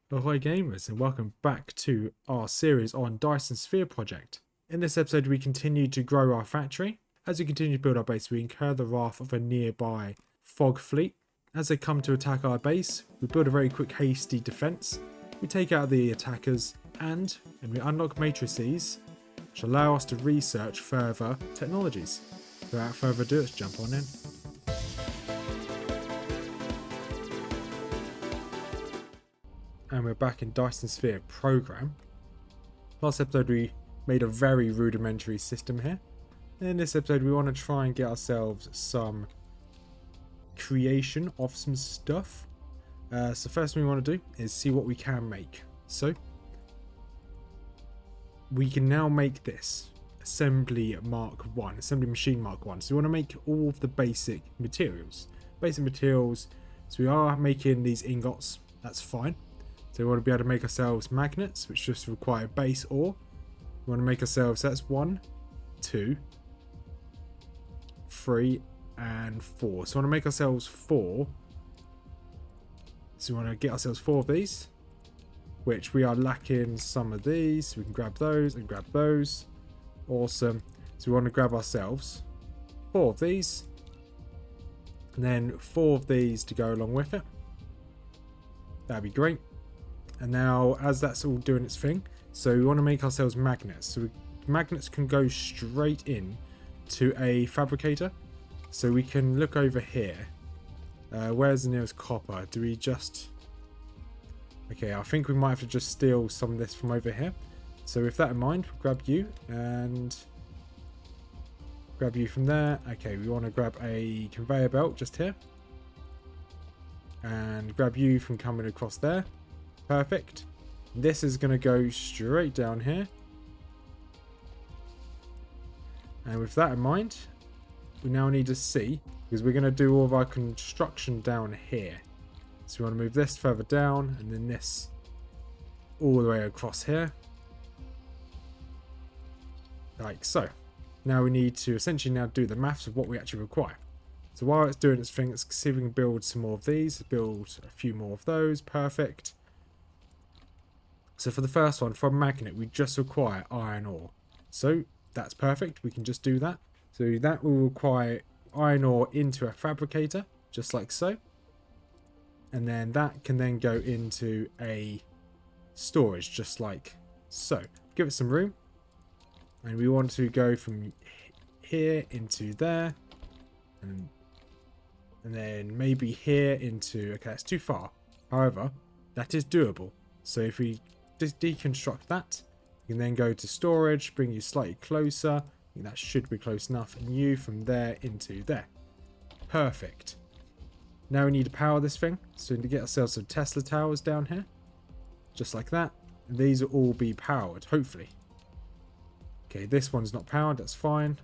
Ahoy gamers, and welcome back to our series on Dyson Sphere project. In this episode we continue to grow our factory. As we continue to build our base, we incur the wrath of a nearby fog fleet. As they come to attack our base, we build a very quick hasty defense. We take out the attackers and we unlock matrices which allow us to research further technologies. Without further ado, let's jump on in. And we're back in Dyson Sphere program. Last episode we made a very rudimentary system here. In this episode we want to try and get ourselves some creation of some stuff. So first thing we want to do is see what we can make. So we can now make this assembly Mark 1, assembly machine Mark 1. So we want to make all of the basic materials. So we are making these ingots, that's fine. So we want to be able to make ourselves magnets, which just require base ore. We want to make ourselves, that's 1, 2, 3, and 4. So we want to make ourselves 4. So we want to get ourselves 4 of these, which we are lacking some of these. So we can grab those and grab those. Awesome. So we want to grab ourselves 4 of these, and then 4 of these to go along with it. That'd be great. And now, as that's all doing its thing, so we want to make ourselves magnets. So magnets can go straight in to a fabricator. So we can look over here. Where's the nearest copper? Do we just... Okay, I think we might have to just steal some of this from over here. So with that in mind, we'll grab you and grab you from there. Okay, we want to grab a conveyor belt just here. And grab you from coming across there. Perfect. This is going to go straight down here. And with that in mind, we now need to see, because we're going to do all of our construction down here. So we want to move this further down, and then this all the way across here. Like so. Now we need to essentially now do the maths of what we actually require. So while it's doing its thing, let's see if we can build some more of these. Build a few more of those. Perfect. So for the first one, for a magnet, we just require iron ore. So that's perfect. We can just do that. So that will require iron ore into a fabricator, just like so. And then that can then go into a storage, just like so. Give it some room. And we want to go from here into there. And then maybe here into... Okay, that's too far. However, that is doable. So if we just deconstruct that, you can then go to storage, bring you slightly closer. I think that should be close enough. And you from there into there. Perfect. Now we need to power this thing. So we need to get ourselves some Tesla towers down here. Just like that. And these will all be powered, hopefully. Okay, this one's not powered. That's fine.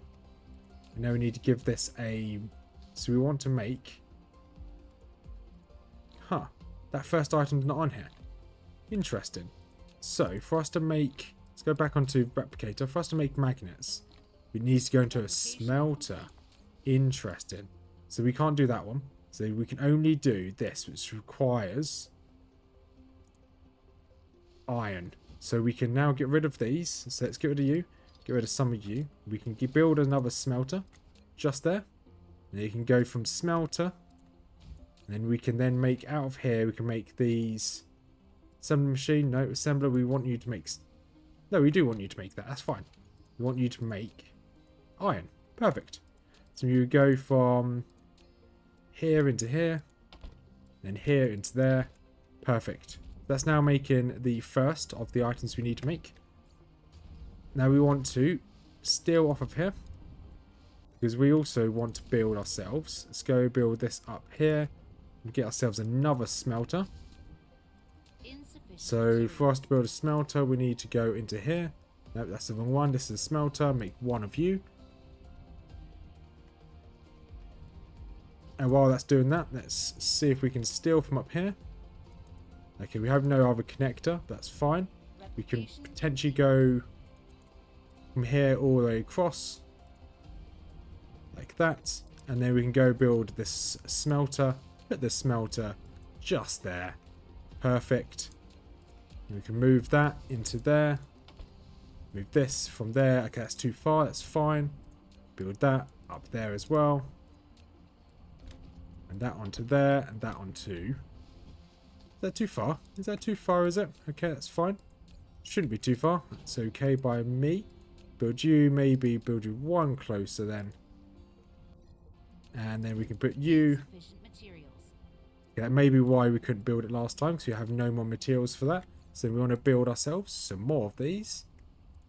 And now we need to give this a... So we want to make... Huh. That first item's not on here. Interesting. So, for us to make... Let's go back onto replicator. For us to make magnets, we need to go into a smelter. Interesting. So we can't do that one. So we can only do this, which requires iron. So we can now get rid of these. So let's get rid of you. Get rid of some of you. We can build another smelter just there. And you can go from smelter. And then we can then make out of here, we can make these... Assembly machine, no, assembler, we want you to make... No, we do want you to make that, that's fine. We want you to make iron. Perfect. So you go from here into here, then here into there. Perfect. That's now making the first of the items we need to make. Now we want to steal off of here, because we also want to build ourselves. Let's go build this up here and get ourselves another smelter. So for us to build a smelter, we need to go into here. Nope, that's the wrong one. This is a smelter. Make one of you. And while that's doing that, let's see if we can steal from up here. Okay, we have no other connector. That's fine. We can potentially go from here all the way across. Like that. And then we can go build this smelter. Put the smelter just there. Perfect. And we can move that into there. Move this from there. Okay, that's too far. That's fine. Build that up there as well. And that onto there. And that onto... Is that too far? Is that too far, is it? Okay, that's fine. Shouldn't be too far. That's okay by me. Build you, maybe build you one closer then. And then we can put you... Yeah, that may be why we couldn't build it last time, because we have no more materials for that. So we want to build ourselves some more of these.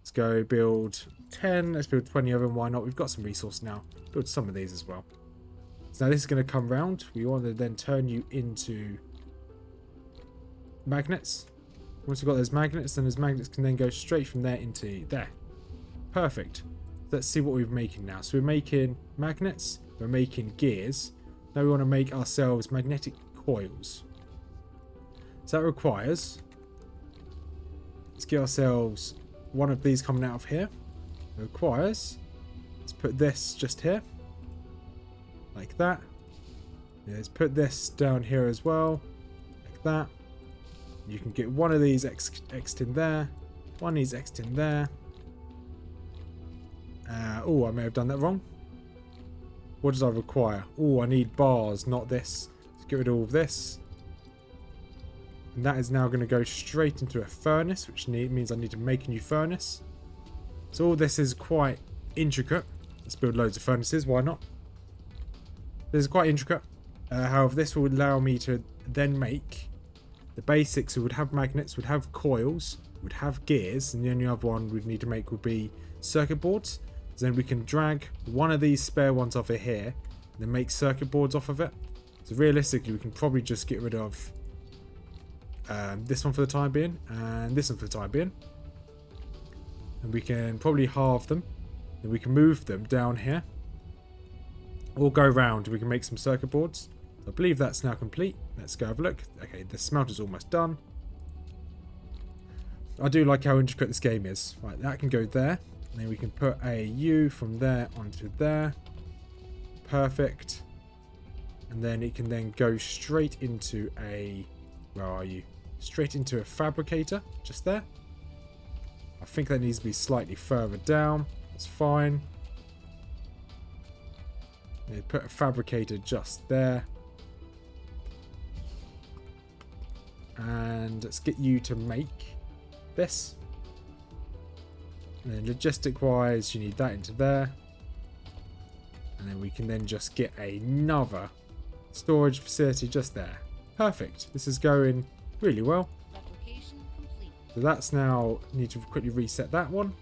Let's go build 10. Let's build 20 of them. Why not? We've got some resource now. Build some of these as well. So now this is going to come round. We want to then turn you into magnets. Once we've got those magnets, then those magnets can then go straight from there into there. Perfect. Let's see what we're making now. So we're making magnets. We're making gears. Now we want to make ourselves magnetic coils. So that requires... Let's get ourselves one of these coming out of here. It requires... Let's put this just here. Like that. Yeah, let's put this down here as well. Like that. You can get one of these X'd in there. One of these X'd in there. Oh, I may have done that wrong. What does I require? Oh, I need bars, not this. Let's get rid of all of this. And that is now going to go straight into a furnace, which means I need to make a new furnace. So all this is quite intricate. Let's build loads of furnaces, why not? This is quite intricate. However, this will allow me to then make the basics. We would have magnets, would have coils, would have gears, and the only other one we'd need to make would be circuit boards. So then we can drag one of these spare ones off of here, and then make circuit boards off of it. So realistically, we can probably just get rid of this one for the time being, and this one for the time being. And we can probably halve them. Then we can move them down here. Or go around, we can make some circuit boards. I believe that's now complete. Let's go have a look. Okay, the smelter's almost done. I do like how intricate this game is. Right, that can go there. And then we can put a U from there onto there. Perfect. And then it can then go straight into a... Where are you? Straight into a fabricator. Just there. I think that needs to be slightly further down. That's fine. They put a fabricator just there. And let's get you to make this. And then logistic wise, you need that into there. And then we can then just get another storage facility just there. Perfect. This is going really well. So that's now, need to quickly reset that one.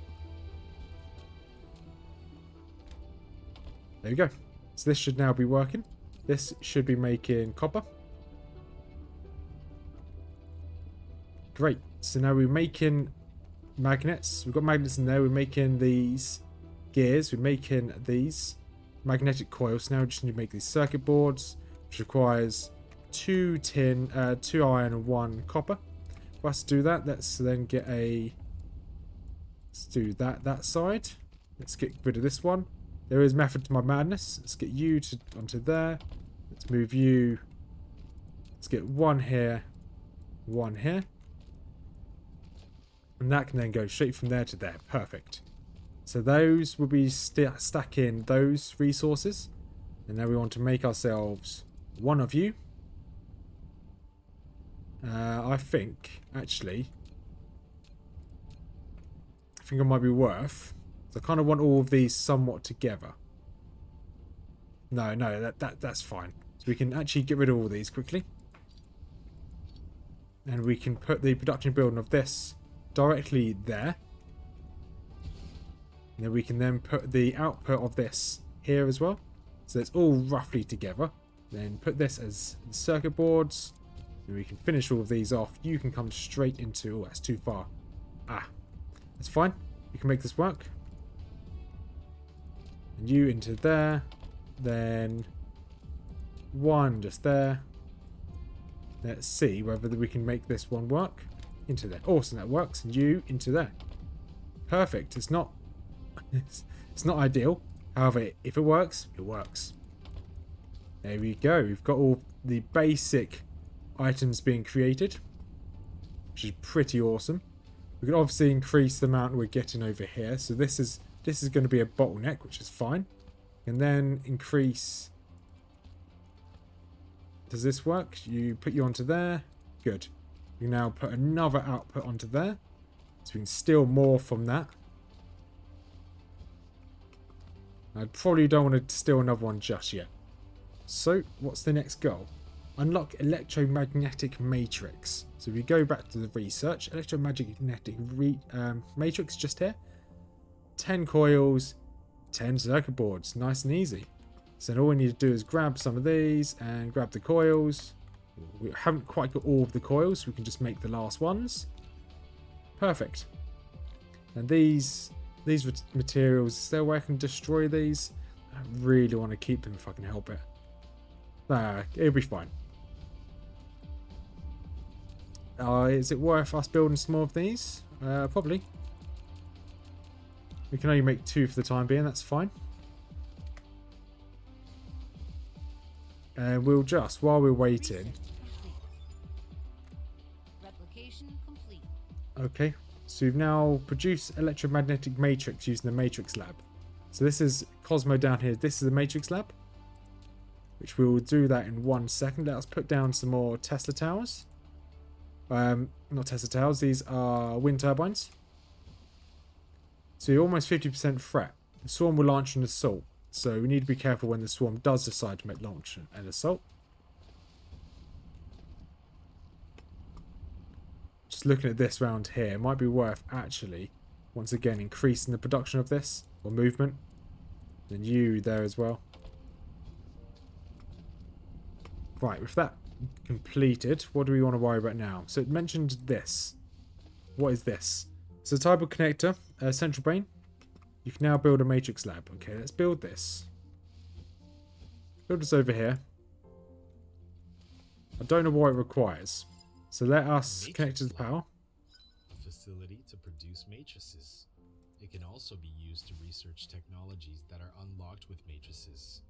There we go. So this should now be working. This should be making copper. Great. So now we're making magnets. We've got magnets in there. We're making these gears. We're making these magnetic coils. Now we just need to make these circuit boards, which requires 2 tin, 2 iron and 1 copper. For us to do that, let's then get a... Let's do that side. Let's get rid of this one. There is method to my madness. Let's get you to onto there. Let's move you. Let's get one here, one here. And that can then go straight from there to there. Perfect. So those will be stacking those resources. And now we want to make ourselves one of you. I think, actually, I might be worth... I kind of want all of these somewhat together. No, that's fine. So we can actually get rid of all these quickly. And we can put the production building of this directly there. And then we can then put the output of this here as well. So it's all roughly together. Then put this as circuit boards. And we can finish all of these off. You can come straight into... Oh, that's too far. Ah, that's fine. We can make this work. And you into there. Then one just there. Let's see whether we can make this one work. Into there. Awesome, that works. And you into there. Perfect. It's not it's not ideal. However, if it works, it works. There we go. We've got all the basic items being created. which is pretty awesome. We can obviously increase the amount we're getting over here. So this is going to be a bottleneck, which is fine. And then increase. Does this work? You put you onto there. Good. You now put another output onto there. So we can steal more from that. I probably don't want to steal another one just yet. So, what's the next goal? Unlock electromagnetic matrix. So we go back to the research. Electromagnetic matrix just here. 10 coils, 10 circuit boards. Nice and easy. So all we need to do is grab some of these and grab the coils. We haven't quite got all of the coils, so we can just make the last ones. Perfect. And these materials, is there a way I can destroy these? I really want to keep them if I can help it. Nah, it'll be fine. Is it worth us building some more of these? Probably. We can only make 2 for the time being, that's fine. And we'll just, while we're waiting... Replication complete. Okay, so we've now produced electromagnetic matrix using the matrix lab. So this is Cosmo down here. This is the matrix lab, which we will do that in 1 second. Let us put down some more Tesla towers. Not Tesla towers, these are wind turbines. So you're almost 50% threat. The swarm will launch an assault. So we need to be careful when the swarm does decide to make launch an assault. Just looking at this round here, it might be worth actually, once again, increasing the production of this, or movement. Then you there as well. Right, with that completed, what do we want to worry about now? So it mentioned this. What is this? It's a type of connector, central brain. You can now build a matrix lab. Okay, let's build this. Build this over here. I don't know what it requires. So let us connect to the power. A facility to produce matrices. It can also be used to research technologies that are unlocked with matrices.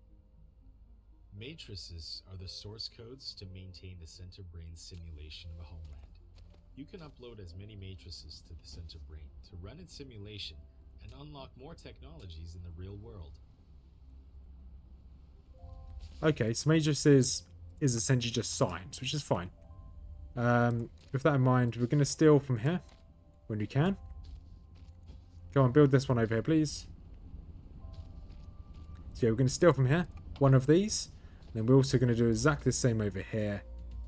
Matrices are the source codes to maintain the center brain simulation of a homeland. You can upload as many matrices to the center brain to run its simulation and unlock more technologies in the real world. Okay, so matrices is essentially just science, which is fine. With that in mind, we're going to steal from here when we can. Go on, build this one over here, please. So yeah, we're going to steal from here, one of these. Then we're also going to do exactly the same over here.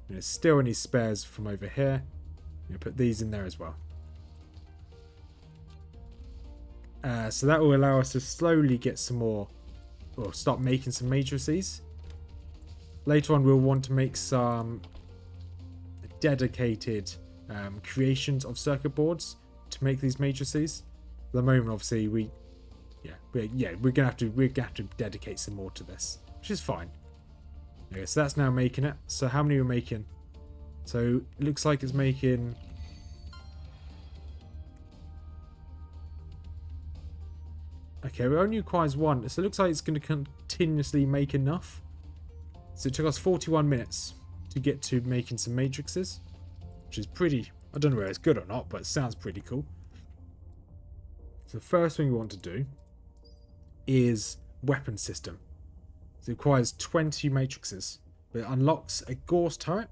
We're going to steal any spares from over here. We're going to put these in there as well. So that will allow us to slowly get some more, or start making some matrices. Later on, we'll want to make some dedicated creations of circuit boards to make these matrices. At the moment, obviously, we're gonna have to dedicate some more to this, which is fine. Okay, so that's now making it. So how many are we making? So it looks like it's making. Okay, it only requires 1. So it looks like it's going to continuously make enough. So it took us 41 minutes to get to making some matrices, which is pretty. I don't know whether it's good or not, but it sounds pretty cool. So the first thing we want to do is weapon system. So it requires 20 matrices. But it unlocks a Gauss turret,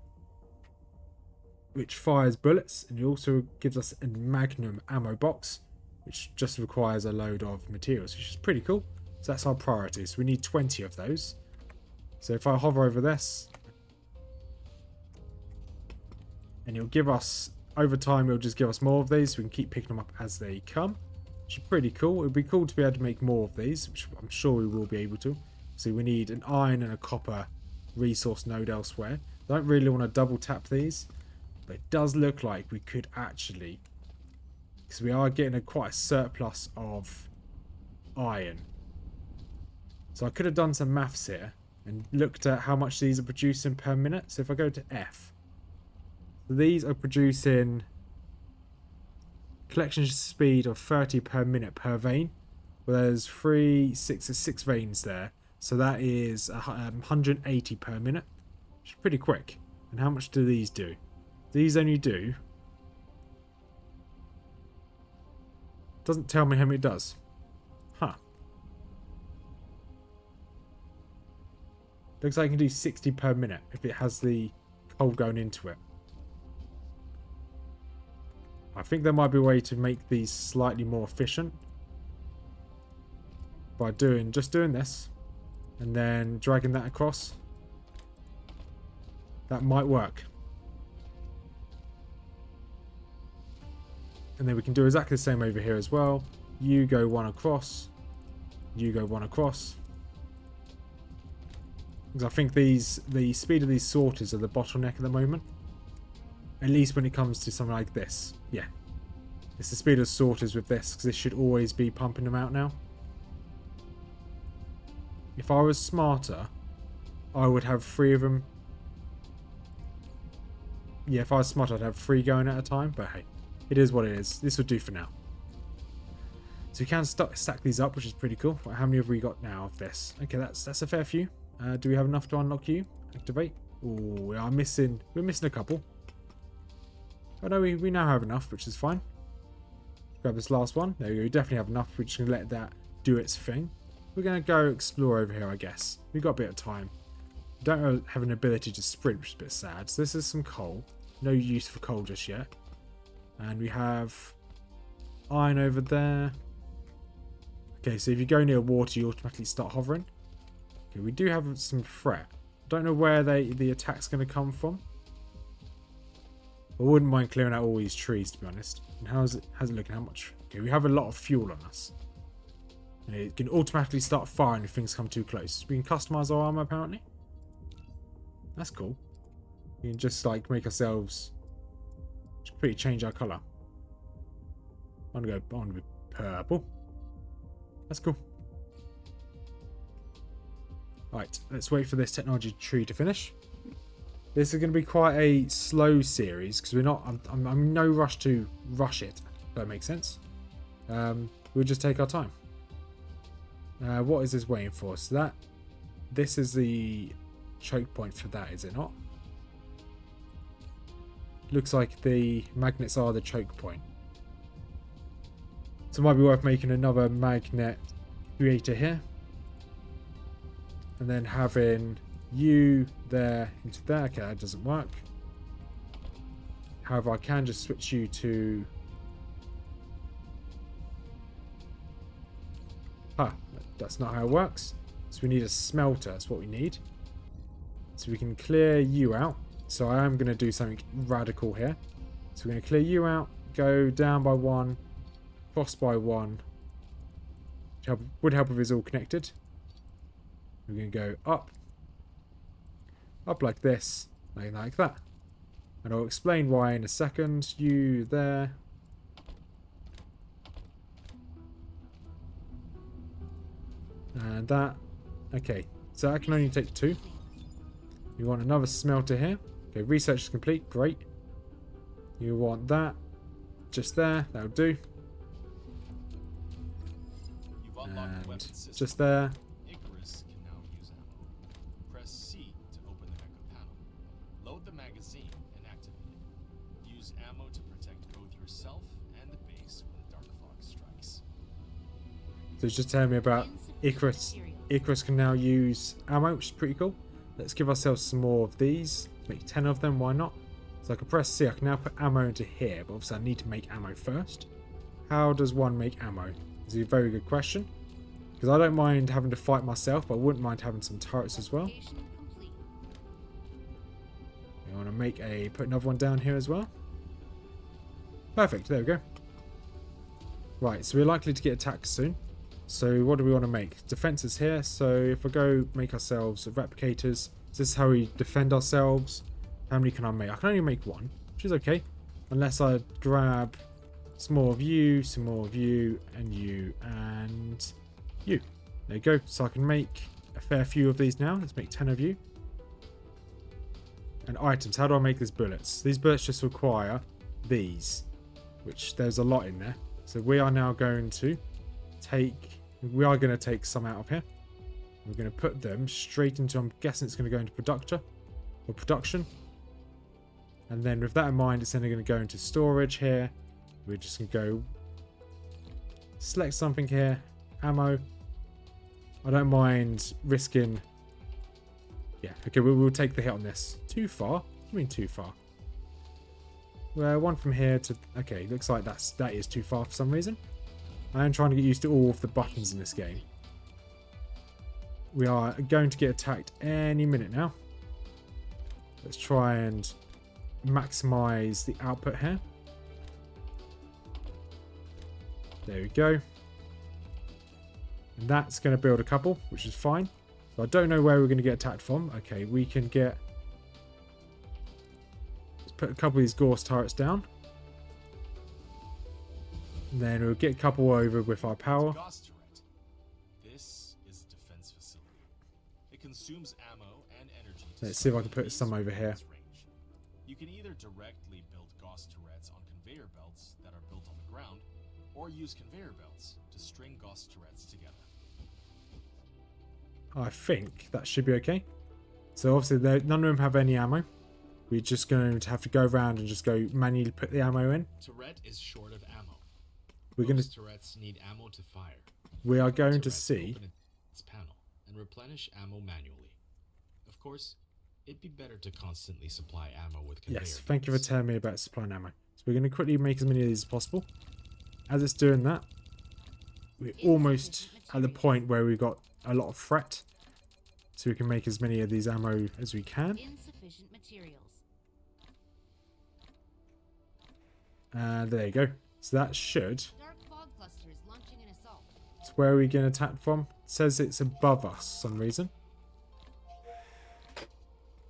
which fires bullets, and it also gives us a Magnum ammo box, which just requires a load of materials, which is pretty cool. So that's our priority. So we need 20 of those. So if I hover over this, and it'll give us, over time, it'll just give us more of these. So we can keep picking them up as they come, which is pretty cool. It would be cool to be able to make more of these, which I'm sure we will be able to. So we need an iron and a copper resource node elsewhere. I don't really want to double tap these, but it does look like we could actually, because we are getting quite a surplus of iron. So I could have done some maths here and looked at how much these are producing per minute. So if I go to F, these are producing collection speed of 30 per minute per vein. Well, there's 6 veins there. So that is 180 per minute, which is pretty quick. And how much do these do? These only do Doesn't tell me how many it does. Huh. Looks like I can do 60 per minute if it has the coal going into it. I think there might be a way to make these slightly more efficient by just doing this and then dragging that across. That might work. And then we can do exactly the same over here as well. You go one across. You go one across. Because I think the speed of these sorters are the bottleneck at the moment. At least when it comes to something like this. Yeah. It's the speed of sorters with this, because this should always be pumping them out now. If I was smarter, I would have 3 of them. Yeah, if I was smarter, I'd have 3 going at a time. But hey, it is what it is. This will do for now. So we can stack these up, which is pretty cool. How many have we got now of this? Okay, that's a fair few. Do we have enough to unlock you? Activate. Oh, we're missing a couple. Oh no, we now have enough, which is fine. Grab this last one. There we go. We definitely have enough. We're just going to let that do its thing. We're going to go explore over here, I guess. We've got a bit of time. We don't have an ability to sprint, which is a bit sad. So this is some coal. No use for coal just yet. And we have iron over there. Okay, so if you go near water, you automatically start hovering. Okay, we do have some threat. Don't know where the attack's going to come from. I wouldn't mind clearing out all these trees, to be honest. And how's it looking? How much? Okay, we have a lot of fuel on us. And it can automatically start firing if things come too close. We can customize our armor, apparently. That's cool. We can just like make ourselves completely change our color. I want to go with purple. That's cool. Right, let's wait for this technology tree to finish. This is going to be quite a slow series because we're not. I'm in no rush to rush it. If that makes sense. We'll just take our time. What is this waiting for? So this is the choke point for that, is it not? Looks like the magnets are the choke point. So it might be worth making another magnet creator here. And then having you there into there. Okay, that doesn't work. However, I can just switch you to... that's not how it works. So we need a smelter. That's what we need. So we can clear you out. So I am going to do something radical here. So we're going to clear you out. Go down by 1. Cross by 1. Which would help if it's all connected. We're going to go up. Up like this. Like that. And I'll explain why in a second. You there. And that. Okay. So that can only take 2. You want another smelter here. Okay, research is complete. Great. You want that. Just there. That'll do. And just there. Icarus can now use ammo. Press C to open the mecha panel. Load the magazine and activate it. Use ammo to protect both yourself and the base when dark fog strikes. So it's just telling me about Icarus. Icarus can now use ammo, which is pretty cool. Let's give ourselves some more of these. Make 10 of them, why not? So I can press C. I can now put ammo into here, but obviously I need to make ammo first. How does one make ammo? This is a very good question. Because I don't mind having to fight myself, but I wouldn't mind having some turrets as well. You want to put another one down here as well. Perfect, there we go. Right, so we're likely to get attacked soon. So what do we want to make? Defenses here. So if I go make ourselves replicators, this is how we defend ourselves. How many can I make? I can only make 1, which is okay. Unless I grab some more of you, and you, and you. There you go. So I can make a fair few of these now. Let's make 10 of you. And items. How do I make these bullets? These bullets just require these, which there's a lot in there. So we are now going to take some out of here. We're going to put them straight into, I'm guessing it's going to go into production. And then with that in mind, it's then going to go into storage here. We're just going to go Select something here. Ammo. I don't mind risking... Yeah, okay, we'll take the hit on this. Too far? What do you mean too far? Well, one from here to... Okay, looks like that is too far for some reason. I am trying to get used to all of the buttons in this game. We are going to get attacked any minute now. Let's try and maximize the output here. There we go. And that's going to build a couple, which is fine. So I don't know where we're going to get attacked from. Okay, we can get... Let's put a couple of these Gorse turrets down. And then we'll get a couple over with our power. This is a defense facility. It consumes ammo and energy. Let's see if I can put some over here. You can either directly build Gauss turrets on conveyor belts that are built on the ground, or use conveyor belts to string Gauss turrets together. I think that should be okay. So obviously none of them have any ammo. We're just going to have to go around and just go manually put the ammo in. Turret is short of ammo. We're going to... Turrets need ammo to fire. We are going to see... Open its panel and replenish ammo manually. Of course, it'd be better to constantly supply ammo with conveyor Yes, thank you for belts. telling me about supplying ammo. So we're going to quickly make as many of these as possible. As it's doing that, we're almost at the point where we've got a lot of threat. So we can make as many of these ammo as we can. Insufficient materials. And there you go. So that should... Dark fog clusters launching an assault. It's where we get attacked from. It says it's above us for some reason.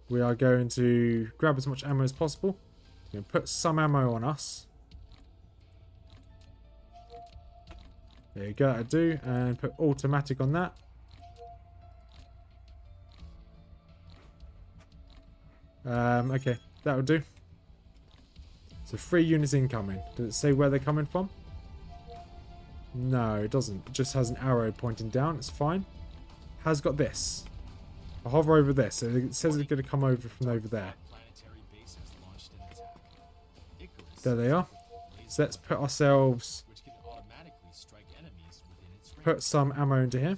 We are going to grab as much ammo as possible. We're going to put some ammo on us. There you go, that'll do. And put automatic on that. Okay, that'll do. So 3 units incoming. Does it say where they're coming from? No, it doesn't. It just has an arrow pointing down. It's fine. Has got this. I hover over this. So it says it's going to come over from over there. There they are. So let's put ourselves... Put some ammo into here.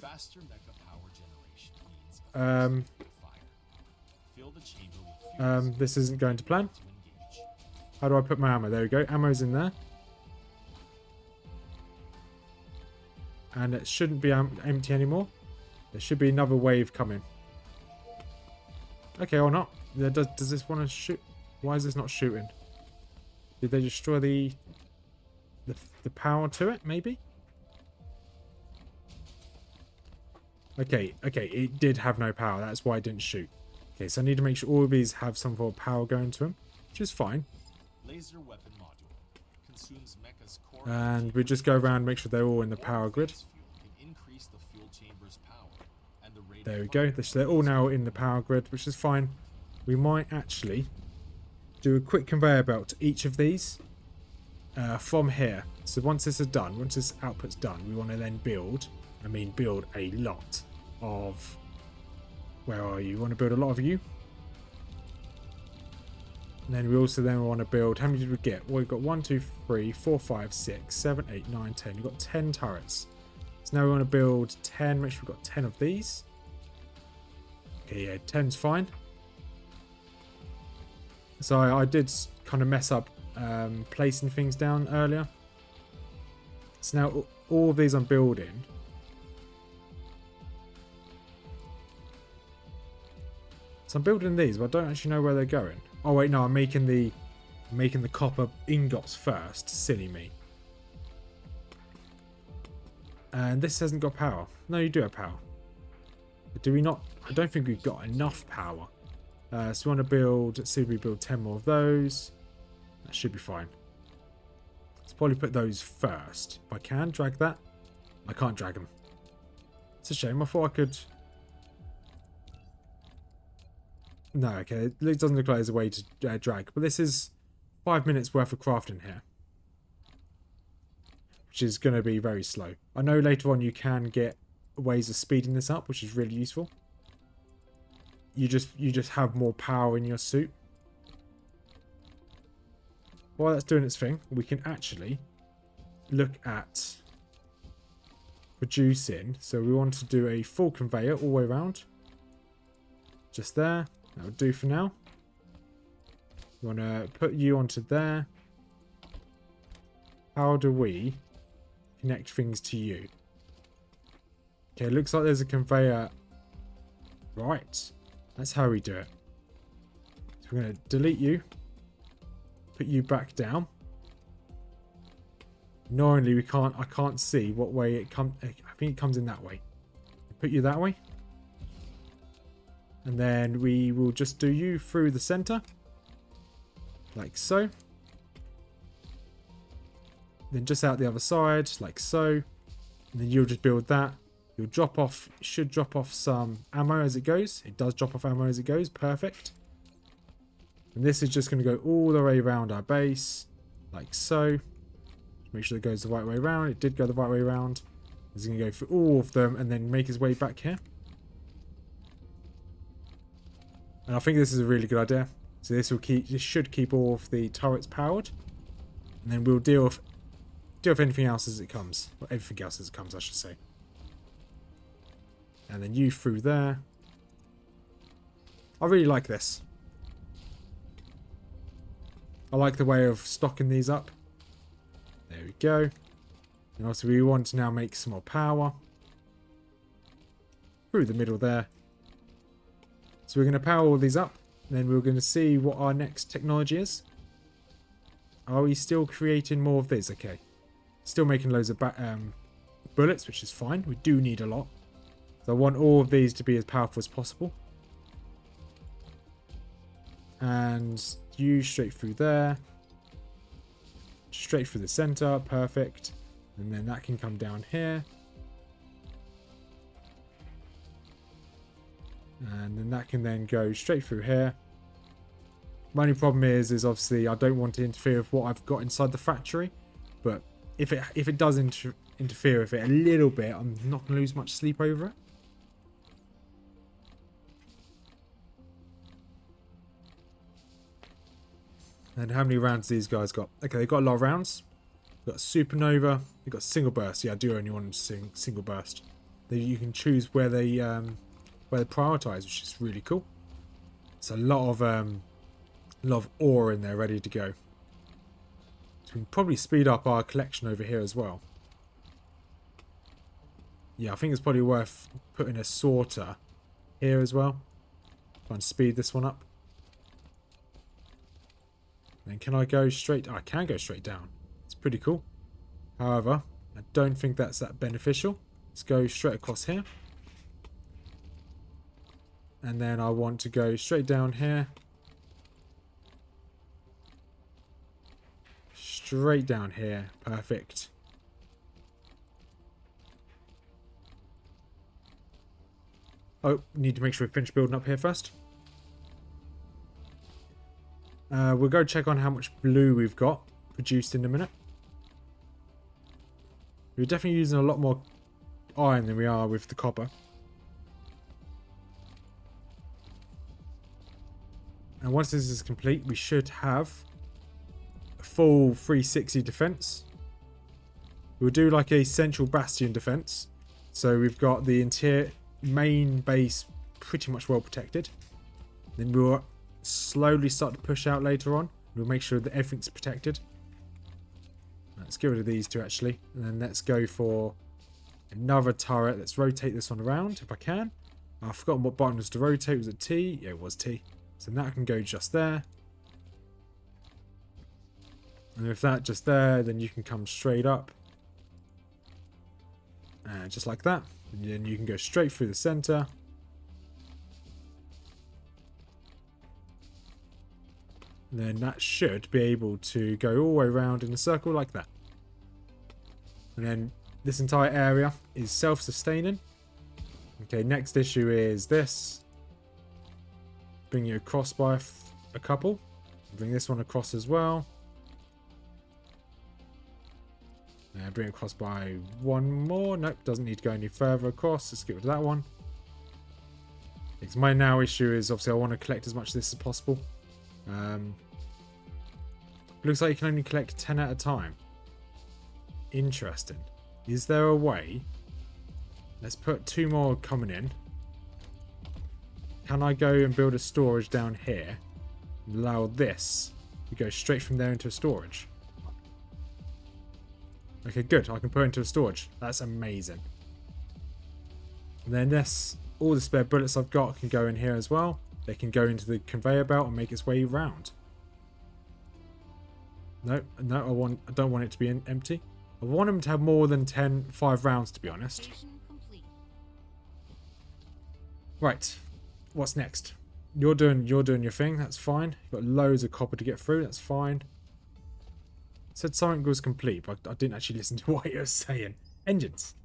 This isn't going to plan. How do I put my ammo? There we go. Ammo's in there. And it shouldn't be empty anymore. There should be another wave coming. Okay, or not. Does this want to shoot? Why is this not shooting? Did they destroy the power to it, maybe? Okay, it did have no power. That's why it didn't shoot. Okay, so I need to make sure all of these have some form of power going to them, which is fine. Laser weapon module consumes mecha's core And we just go around and make sure they're all in the power grid. There we go. They're all now in the power grid, which is fine. We might actually do a quick conveyor belt to each of these from here. So once this is done, once this output's done, we want to then build a lot of... Where are you? We want to build a lot of you. And then we also want to build... How many did we get? Well, we've got 1, 2, 3, 4, 5, 6, 7, 8, 9, 10. We've got 10 turrets. So now we want to build 10. Make sure we've got 10 of these. Okay, yeah, 10's fine. So I did kind of mess up placing things down earlier. So now all of these I'm building... So I'm building these, but I don't actually know where they're going. Oh wait, no, I'm making the copper ingots first. Silly me. And this hasn't got power. No, you do have power. But do we not? I don't think we've got enough power. So we want to build... Let's see if we build 10 more of those. That should be fine. Let's probably put those first. If I can drag that. I can't drag them. It's a shame. I thought I could... No, okay, it doesn't look like there's a way to drag. But this is 5 minutes worth of crafting here. Which is going to be very slow. I know later on you can get ways of speeding this up, which is really useful. You just have more power in your suit. While that's doing its thing, we can actually look at producing. So we want to do a full conveyor all the way around. Just there. That would do for now. We want to put you onto there. How do we connect things to you? Okay, looks like there's a conveyor. Right. That's how we do it. So we're going to delete you. Put you back down. Normally I can't see what way it comes. I think it comes in that way. Put you that way. And then we will just do you through the center. Like so. Then just out the other side, like so. And then you'll just build that. You'll drop off, should drop off some ammo as it goes. It does drop off ammo as it goes. Perfect. And this is just going to go all the way around our base. Like so. Make sure it goes the right way around. It did go the right way around. It's going to go through all of them and then make its way back here. And I think this is a really good idea. So this should keep all of the turrets powered. And then we'll deal with anything else as it comes. Or everything else as it comes, I should say. And then you through there. I really like this. I like the way of stocking these up. There we go. And also we want to now make some more power. Through the middle there. So we're going to power all these up. And then we're going to see what our next technology is. Are we still creating more of these? Okay. Still making loads of bullets, which is fine. We do need a lot. So I want all of these to be as powerful as possible. And you straight through there. Straight through the center. Perfect. And then that can come down here. And then that can then go straight through here. My only problem is obviously I don't want to interfere with what I've got inside the factory. But if it does interfere with it a little bit, I'm not going to lose much sleep over it. And how many rounds these guys got? Okay, they've got a lot of rounds. They've got supernova. They've got single burst. Yeah, I do only want them single burst. You can choose where they prioritize, which is really cool. It's a lot of ore in there ready to go. So we can probably speed up our collection over here as well. Yeah, I think it's probably worth putting a sorter here as well. Try and speed this one up. Then can I go straight? Oh, I can go straight down. It's pretty cool. However, I don't think that's that beneficial. Let's go straight across here. And then I want to go straight down here. Straight down here. Perfect. Oh, need to make sure we finish building up here first. We'll go check on how much blue we've got produced in a minute. We're definitely using a lot more iron than we are with the copper. And once this is complete, we should have a full 360 defense. We'll do like a central bastion defense. So we've got the interior main base pretty much well protected. Then we'll slowly start to push out later on. We'll make sure that everything's protected. Let's get rid of these two actually. And then let's go for another turret. Let's rotate this one around if I can. I've forgotten what button was to rotate. Was it T? Yeah, it was T. So that can go just there. And with that just there, then you can come straight up. And just like that. And then you can go straight through the center. And then that should be able to go all the way around in a circle like that. And then this entire area is self-sustaining. Okay, next issue is this. Bring you across by a couple. Bring this one across as well. Bring it across by one more. Nope, doesn't need to go any further across. Let's get rid of that one. Because my now issue is obviously I want to collect as much of this as possible. Looks like you can only collect 10 at a time. Interesting. Is there a way Let's put 2 more coming in. Can I go and build a storage down here? And allow this to go straight from there into a storage. Okay, good. I can put it into a storage. That's amazing. And then this, all the spare bullets I've got can go in here as well. They can go into the conveyor belt and make its way round. No, I don't want it to be empty. I want them to have more than 5 rounds, to be honest. Station complete. Right. What's next? You're doing your thing. That's fine. You've got loads of copper to get through. That's fine. Said something was complete, but I didn't actually listen to what you were saying. Engines.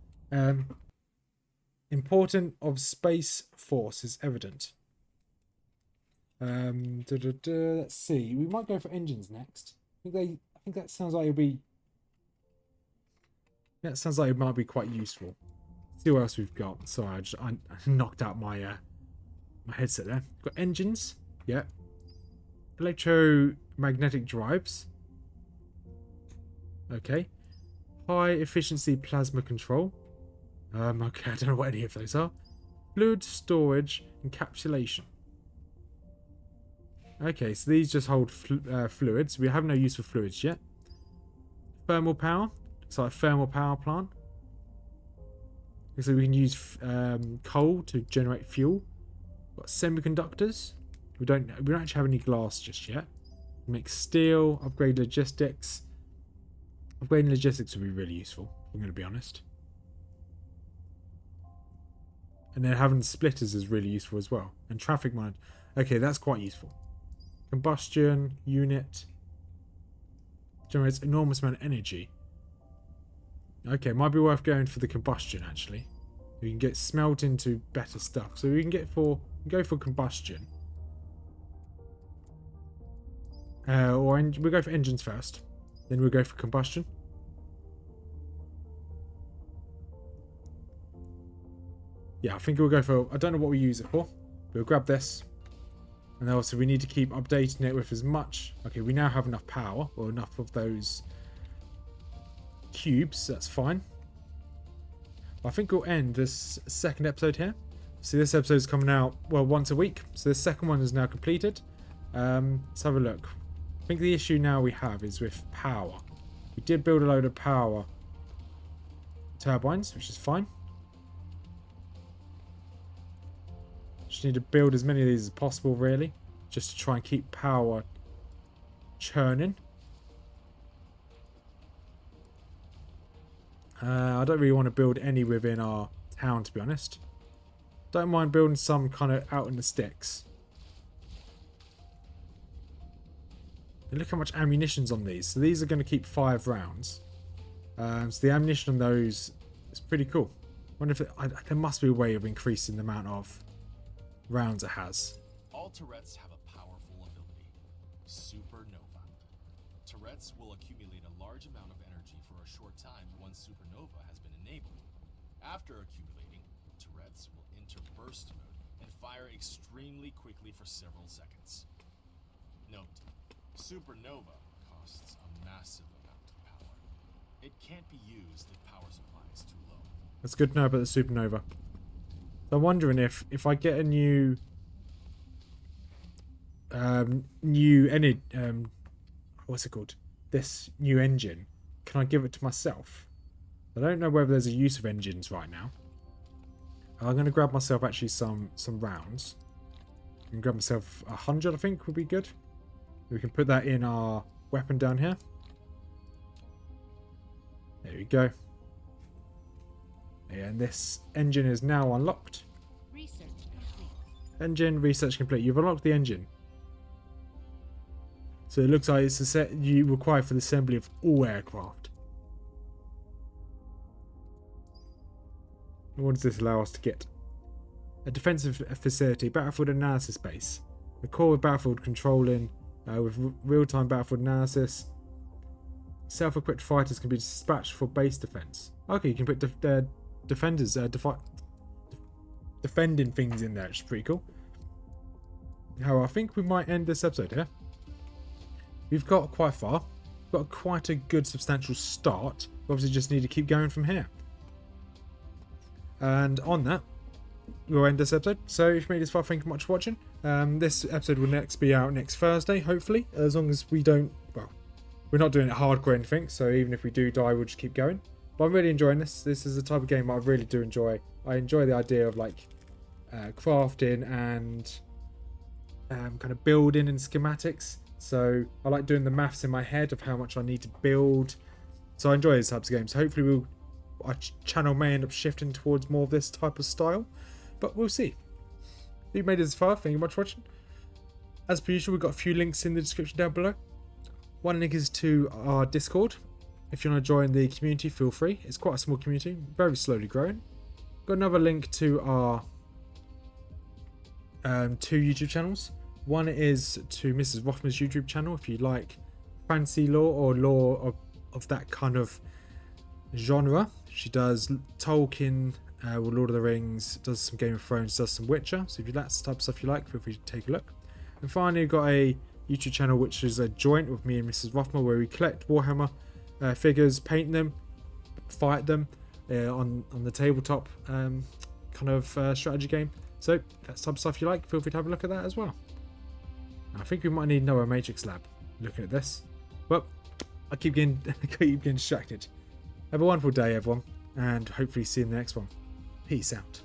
Important of Space Force is evident. Let's see. We might go for engines next. I think that sounds like it'll be. That sounds like it might be quite useful. Let's see what else we've got. Sorry, I knocked out my my headset there. Got engines. Yeah. Electromagnetic drives. Okay. High efficiency plasma control. Okay, I don't know what any of those are. Fluid storage, encapsulation. Okay, so these just hold fluids. We have no use for fluids yet. Thermal power. It's like a thermal power plant. So we can use coal to generate fuel. Got semiconductors. We don't actually have any glass just yet. Make steel. Upgrade logistics. Upgrading logistics would be really useful, I'm going to be honest. And then having splitters is really useful as well. And traffic mine. Okay, that's quite useful. Combustion unit. Generates enormous amount of energy. Okay, might be worth going for the combustion actually. We can get smelt into better stuff. So we can go for combustion. We'll go for engines first. Then we'll go for combustion. Yeah, I think we'll go for. I don't know what we use it for. We'll grab this. And then also we need to keep updating it with as much. Okay, we now have enough power. Or enough of those cubes. That's fine. I think we'll end this second episode here. See, this episode is coming out, well, once a week. So the second one is now completed. Let's have a look. I think the issue now we have is with power. We did build a load of power turbines, which is fine. Just need to build as many of these as possible, really. Just to try and keep power churning. I don't really want to build any within our town, to be honest. Don't mind building some kind of out in the sticks. And look how much ammunition's on these. So these are going to keep 5 rounds. So the ammunition on those is pretty cool. I wonder if there must be a way of increasing the amount of rounds it has. All turrets have a powerful ability, supernova. Turrets will accumulate a large amount of energy for a short time once supernova has been enabled. After accumulating, turrets will enter burst mode and fire extremely quickly for several seconds. Note, supernova costs a massive amount of power. It can't be used if power supply is too low. That's good to know about the supernova. So I'm wondering if I get a new what's it called? This new engine, can I give it to myself? I don't know whether there's a use of engines right now. I'm going to grab myself actually some rounds. I can grab myself 100, I think would be good. We can put that in our weapon down here. There we go. And this engine is now unlocked. Research complete. Engine research complete. You've unlocked the engine. So it looks like it's a set you require for the assembly of all aircraft. What does this allow us to get? A defensive facility, battlefield analysis base. The core of battlefield controlling with real-time battlefield analysis. Self-equipped fighters can be dispatched for base defense. Okay, you can put defenders, defending things in there, which is pretty cool. Now, I think we might end this episode here. We've got quite far. We've got quite a good substantial start. We obviously just need to keep going from here. And on that, we'll end this episode. So if you made this far, thank you much for watching. This episode will next be out next Thursday, hopefully, as long as we don't, well, we're not doing it hardcore or anything, so even if we do die, we'll just keep going. But I'm really enjoying this. This is the type of game I really do enjoy. I enjoy the idea of like crafting and kind of building and schematics. So I like doing the maths in my head of how much I need to build. So I enjoy these types of games. Hopefully our channel may end up shifting towards more of this type of style, but we'll see. If you made it this far, thank you much for watching. As per usual, we've got a few links in the description down below. One link is to our Discord. If you want to join the community, feel free. It's quite a small community, very slowly growing. Got another link to our 2 YouTube channels. One is to Mrs Rothmers YouTube channel if you like fantasy lore or lore of that kind of genre. She does Tolkien, with Lord of the Rings, does some Game of Thrones, does some Witcher. So if you that's the type of stuff you like, feel free to take a look. And finally, we've got a YouTube channel which is a joint with me and Mrs Rothmers, where we collect Warhammer figures, paint them, fight them on the tabletop kind of strategy game. So if that's the type of stuff you like, feel free to have a look at that as well. I think we might need another Matrix lab looking at this. Well, I keep getting distracted. Have a wonderful day, everyone, and hopefully see you in the next one. Peace out.